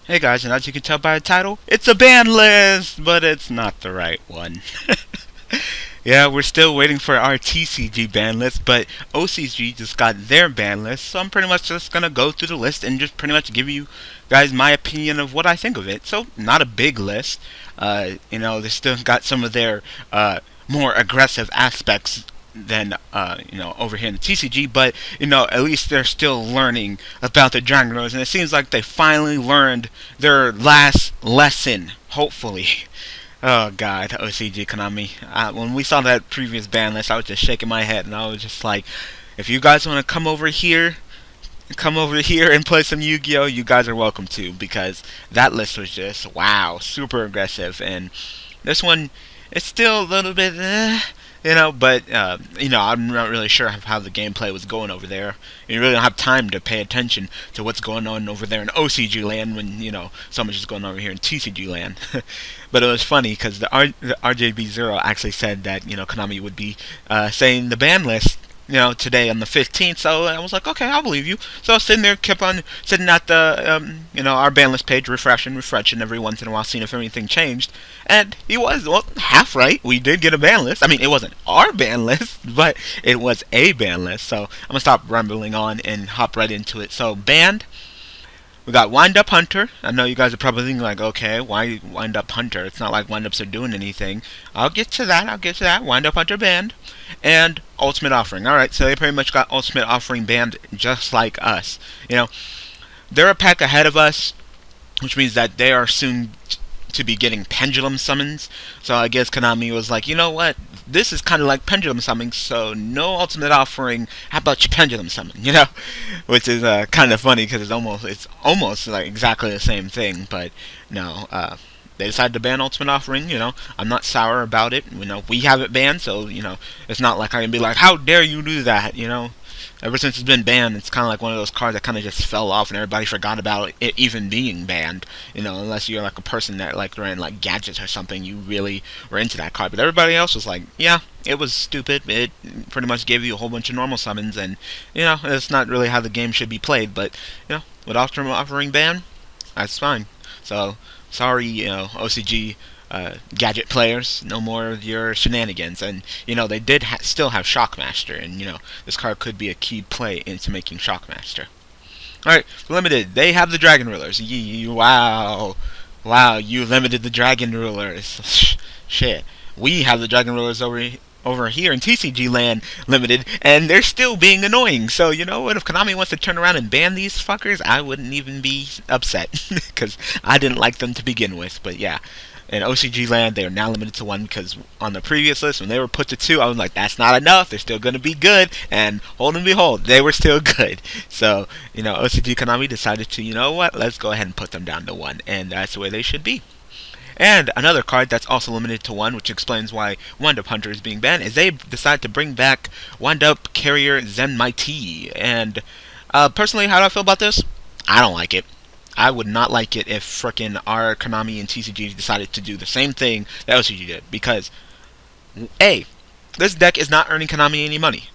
Hey guys, and as you can tell by the title, it's a ban list, but it's not the right one. Yeah, we're still waiting for our TCG ban list, but OCG just got their ban list, so I'm pretty much just gonna go through the list and just pretty much give you guys my opinion of what I think of it. So, not a big list. They still got some of their more aggressive aspects than over here in the TCG, but at least they're still learning about the Dragon Rose, and it seems like they finally learned their last lesson. Hopefully. Oh God, OCG Konami. When we saw that previous ban list, I was just shaking my head, and I was just like, if you guys want to come over here and play some Yu-Gi-Oh, you guys are welcome to, because that list was just wow, super aggressive, and this one, it's still a little bit, but I'm not really sure how the gameplay was going over there. You really don't have time to pay attention to what's going on over there in OCG land when so much is going on over here in TCG land. But it was funny because the RJB0 actually said that Konami would be saying the ban list today on the 15th. So I was like, okay, I'll believe you. So I was sitting there, kept on sitting at the, our ban list page, refreshing every once in a while, seeing if anything changed. And he was, half right. We did get a ban list. I mean, it wasn't our ban list, but it was a ban list. So I'm going to stop rambling on and hop right into it. So, banned. We got Windup Hunter. I know you guys are probably thinking like, okay, why Windup Hunter? It's not like Windups are doing anything. I'll get to that. Windup Hunter banned. And Ultimate Offering. Alright, so they pretty much got Ultimate Offering banned just like us. They're a pack ahead of us, which means that they are soon to be getting Pendulum Summons. So I guess Konami was like, you know what? This is kind of like Pendulum Summon, so no Ultimate Offering. How about you Pendulum Summon? Which is kind of funny because it's almost like exactly the same thing. But no, they decided to ban Ultimate Offering. I'm not sour about it. We have it banned, so it's not like I can be like, how dare you do that? Ever since it's been banned, it's kind of like one of those cards that kind of just fell off, and everybody forgot about it even being banned. Unless you're like a person that like ran like gadgets or something, you really were into that card. But everybody else was like, yeah, it was stupid. It pretty much gave you a whole bunch of normal summons, and it's not really how the game should be played. But with Ultimate Offering ban, that's fine. So sorry, OCG. Gadget players, no more of your shenanigans. And they did still have Shockmaster, and this card could be a key play into making Shockmaster. Alright, limited, they have the Dragon Rulers. Wow, you limited the Dragon Rulers. Shit, we have the Dragon Rulers over here in TCG land limited, and they're still being annoying. So you know what, if Konami wants to turn around and ban these fuckers, I wouldn't even be upset because I didn't like them to begin with. But yeah, in OCG land, they are now limited to 1 because on the previous list, when they were put to 2, I was like, that's not enough. They're still going to be good. And hold and behold, they were still good. So, OCG Konami decided to, let's go ahead and put them down to 1. And that's the way they should be. And another card that's also limited to 1, which explains why Windup Hunter is being banned, is they decide to bring back Windup Carrier Zenmaity. And personally, how do I feel about this? I don't like it. I would not like it if frickin' our Konami and TCG decided to do the same thing that OCG did. Because, A, this deck is not earning Konami any money.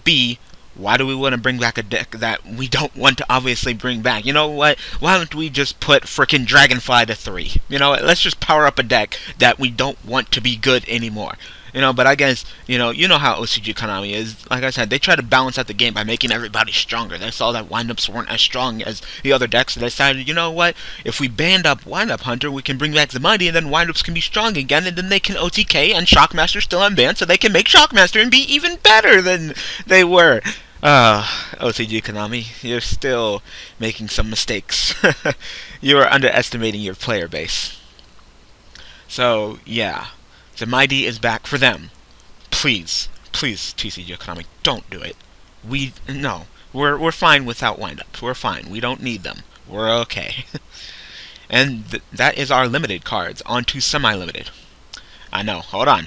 B, why do we want to bring back a deck that we don't want to obviously bring back? You know what? Why don't we just put frickin' Dragonfly to 3? Let's just power up a deck that we don't want to be good anymore. But I guess, you know how OCG Konami is. Like I said, they try to balance out the game by making everybody stronger. They saw that Windups weren't as strong as the other decks, so they decided, you know what? If we banned up Windup Hunter, we can bring back Zenmaity, and then Windups can be strong again, and then they can OTK, and Shockmaster still unbanned, so they can make Shockmaster and be even better than they were. OCG Konami, you're still making some mistakes. You are underestimating your player base. So, yeah. Zenmaity is back for them. Please, TCG Konami, don't do it. We're fine without windups. We're fine. We don't need them. We're okay. And that is our limited cards. On to semi-limited. I know. Hold on.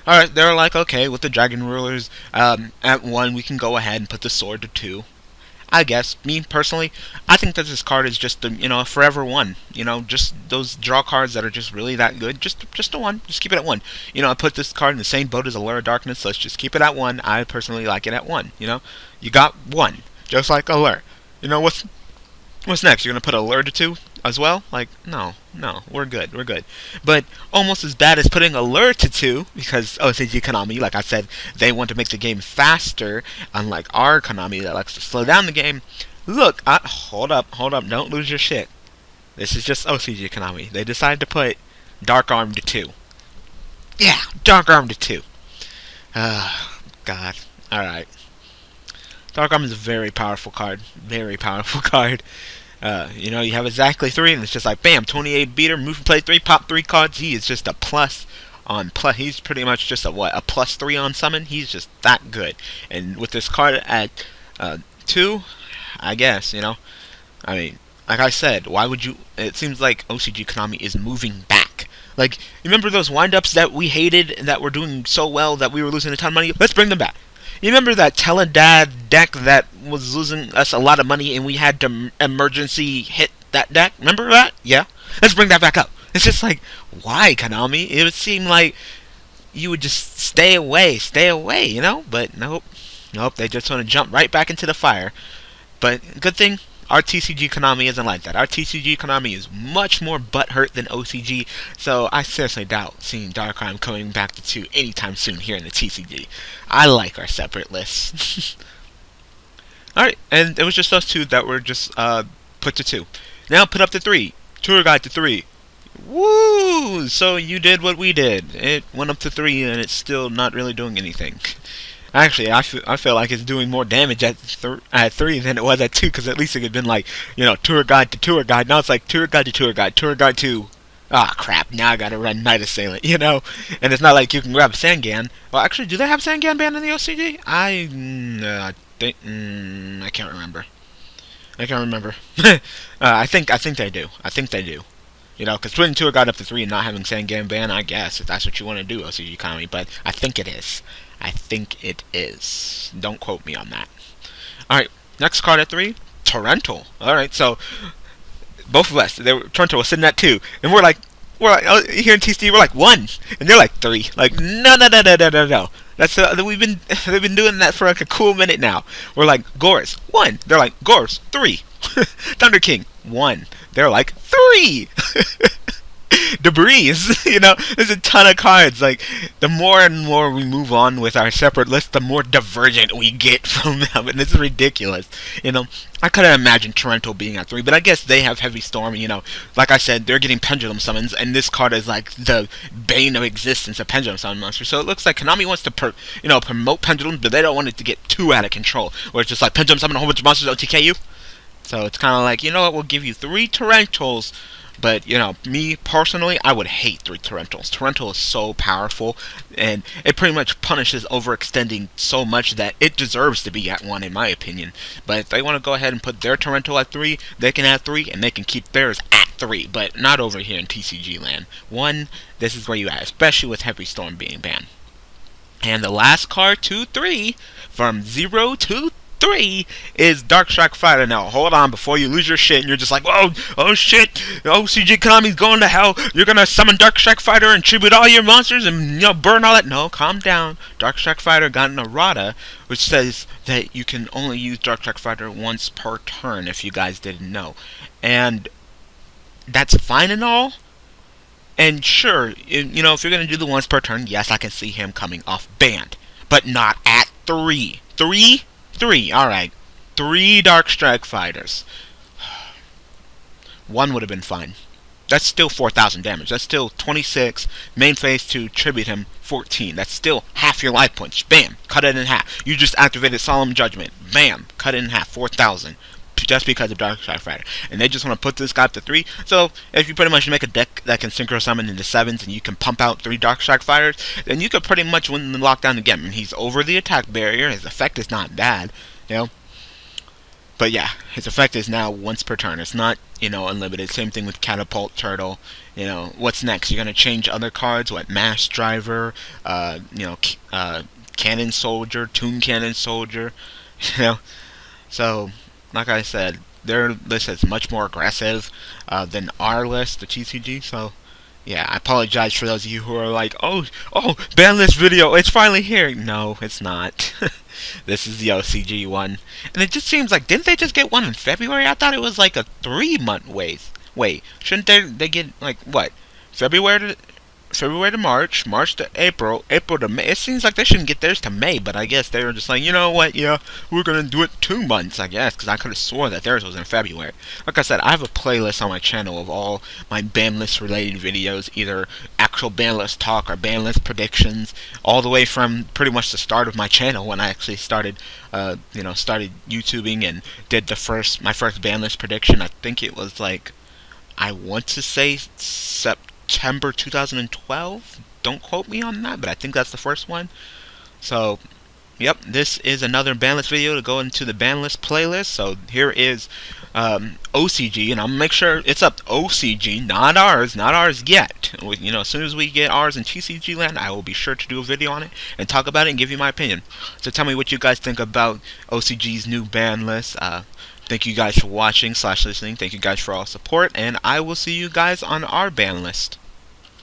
Alright, they're like, okay, with the Dragon Rulers at 1, we can go ahead and put the sword to 2. I guess, me personally, I think that this card is just a forever 1. Just those draw cards that are just really that good. Just a 1. Just keep it at 1. I put this card in the same boat as Allure of Darkness. So let's just keep it at 1. I personally like it at 1. You got 1, just like Allure. What's next? You're gonna put alert to 2 as well? Like, no, no, we're good, we're good. But almost as bad as putting alert to 2, because OCG Konami, like I said, they want to make the game faster, unlike our Konami that likes to slow down the game. Look, hold up, don't lose your shit. This is just OCG Konami. They decided to put Dark Arm to 2. Yeah, Dark Arm to 2. God. Alright. Dark Arm is a very powerful card. Very powerful card. You know, you have exactly 3, and it's just like, bam, 28 beater, move and play 3, pop 3 cards. He is just a plus on plus. He's pretty much just a plus 3 on summon. He's just that good. And with this card at 2, I guess, you know, I mean, like I said, why would you? It seems like OCG Konami is moving back. Like, you remember those windups that we hated that were doing so well that we were losing a ton of money? Let's bring them back. You remember that Teledad deck that was losing us a lot of money and we had to emergency hit that deck? Remember that? Yeah? Let's bring that back up. It's just like, why, Konami? It would seem like you would just stay away, you know? But nope. Nope, they just want to jump right back into the fire. But good thing, our TCG Konami isn't like that. Our TCG Konami is much more butthurt than OCG, so I seriously doubt seeing Dark Arm coming back to 2 anytime soon here in the TCG. I like our separate lists. Alright, and it was just those 2 that were just put to 2. Now put up to 3. Tour Guide to 3. Woo! So you did what we did. It went up to 3 and it's still not really doing anything. Actually, I feel like it's doing more damage at 3 than it was at 2, because at least it had been like, you know, Tour Guide to Tour Guide. Now it's like Tour Guide to Tour Guide, Tour Guide to... Ah, crap, now I gotta run Night Assailant, you know? And it's not like you can grab Sangan. Well, actually, do they have Sangan banned in the OCG? I can't remember. I think they do. You know, because putting Tour Guide up to 3 and not having Sangan banned, I guess, if that's what you want to do, OCG Konami, but I think it is. Don't quote me on that. Alright, next card at 3, Torrential. Alright, so both of us, Torrential was sitting at 2, and we're like here in TCG, we're like 1, and they're like 3. Like, no. That's they've been doing that for like a cool minute now. We're like, Gores 1. They're like, Gores 3. Thunder King 1. They're like 3. Debris, you know, there's a ton of cards. Like, the more and more we move on with our separate list, the more divergent we get from them, and it's ridiculous. You know, I couldn't imagine Torrential being at 3, but I guess they have Heavy Storm. You know, like I said, they're getting Pendulum Summons, and this card is like the bane of existence of Pendulum Summon monsters. So it looks like Konami wants to, promote Pendulum, but they don't want it to get too out of control, where it's just like Pendulum Summon a whole bunch of monsters OTK you. So it's kind of like, you know what, we'll give you 3 Torrentials. But, you know, me personally, I would hate 3 Torrentials. Torrential is so powerful, and it pretty much punishes overextending so much that it deserves to be at 1, in my opinion. But if they want to go ahead and put their Torrential at 3, they can add 3, and they can keep theirs at 3. But not over here in TCG land. 1, this is where you at, especially with Heavy Storm being banned. And the last card, 2-3, from 0 to 3 is Dark Strike Fighter. Now, hold on, before you lose your shit and you're just like, whoa, oh shit, OCG Konami's going to hell. You're gonna summon Dark Strike Fighter and tribute all your monsters and, you know, burn all that. No, calm down. Dark Strike Fighter got an errata, which says that you can only use Dark Strike Fighter once per turn, if you guys didn't know. And that's fine and all. And sure, you know, if you're gonna do the once per turn, yes, I can see him coming off banned. But not at 3. 3, alright. 3 Dark Strike Fighters. 1 would have been fine. That's still 4,000 damage. That's still 26. Main phase to tribute him 14. That's still half your life points. Bam! Cut it in half. You just activated Solemn Judgment. Bam! Cut it in half. 4,000. Just because of Dark Strike Fighter. And they just want to put this guy up to 3. So, if you pretty much make a deck that can Synchro Summon into 7s and you can pump out 3 Dark Strike Fighters, then you could pretty much win the lockdown again. I mean, he's over the attack barrier. His effect is not bad, you know. But yeah, his effect is now once per turn. It's not, you know, unlimited. Same thing with Catapult Turtle. You know, what's next? You're going to change other cards? What, Mass Driver, Cannon Soldier, Toon Cannon Soldier, you know. So, like I said, their list is much more aggressive than our list, the TCG. So, yeah, I apologize for those of you who are like, oh, ban list video, it's finally here. No, it's not. This is the OCG one. And it just seems like, didn't they just get one in February? I thought it was like a 3-month wait, shouldn't they get like what? February to February to March, March to April, April to May. It seems like they shouldn't get theirs to May, but I guess they were just like, you know what, yeah, we're gonna do it 2 months, I guess, because I could have swore that theirs was in February. Like I said, I have a playlist on my channel of all my Banlist related videos, either actual Banlist talk or Banlist predictions, all the way from pretty much the start of my channel when I actually started, started YouTubing and did my first Banlist prediction. I think it was like, I want to say September 2012. Don't quote me on that, but I think that's the first one. So, yep, this is another Banlist video to go into the Banlist playlist. So here is OCG, and I'll make sure it's up OCG, not ours yet. As soon as we get ours in TCG land, I will be sure to do a video on it and talk about it and give you my opinion. So tell me what you guys think about OCG's new ban list. Thank you guys for watching / listening. Thank you guys for all support, and I will see you guys on our ban list.